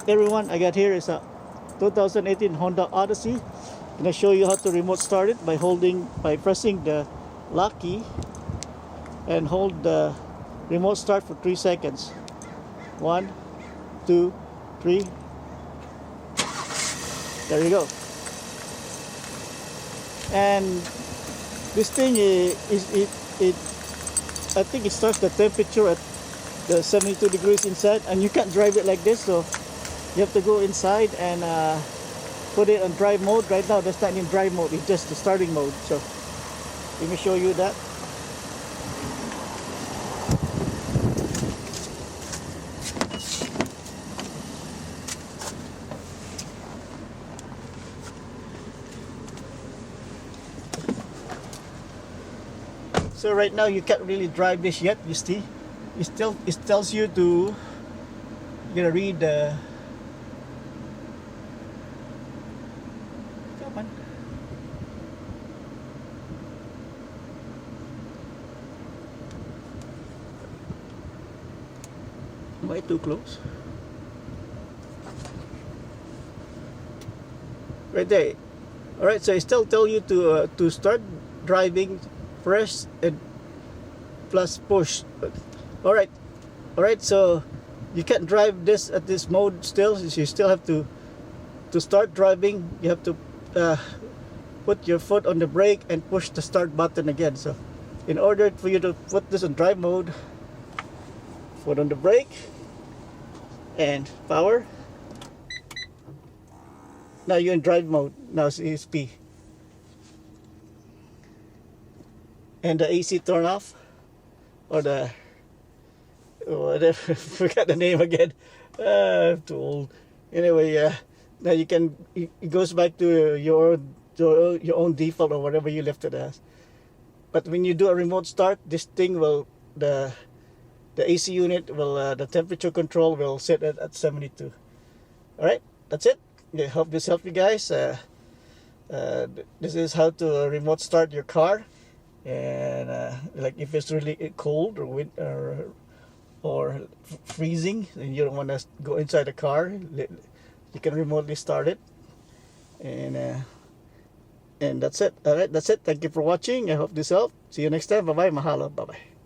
everyone, I got here is a 2018 Honda Odyssey. I'm gonna show you how to remote start it by pressing the lock key and hold the remote start for 3 seconds. 1, 2, 3. There you go. And this thing I think it starts the temperature at the 72 degrees inside, and you can't drive it like this, so you have to go inside and put it on drive mode. Right now that's not in drive mode, it's just the starting mode. So let me show you that. So right now you can't really drive this yet, you see. It tells you to read the come on. Am I too close? Right there. Alright, so it still tell you to start driving, press and plus push. Alright, so you can't drive this at this mode still. You still have to start driving. You have to put your foot on the brake and push the start button again. So in order for you to put this on drive mode, foot on the brake and power. Now you're in drive mode. Now it's P. And the AC turn off, or the whatever, forgot the name again. Too old. Anyway, now you can. It goes back to your own default or whatever you left it as. But when you do a remote start, this thing will the AC unit will the temperature control will set it at 72. All right, that's it. I hope this helped you guys. This is how to remote start your car. And like if it's really cold or freezing and you don't want to go inside the car, you can remotely start it. And that's it. All right, that's it. Thank you for watching. I hope this helped. See you next time. Bye bye. Mahalo. Bye bye.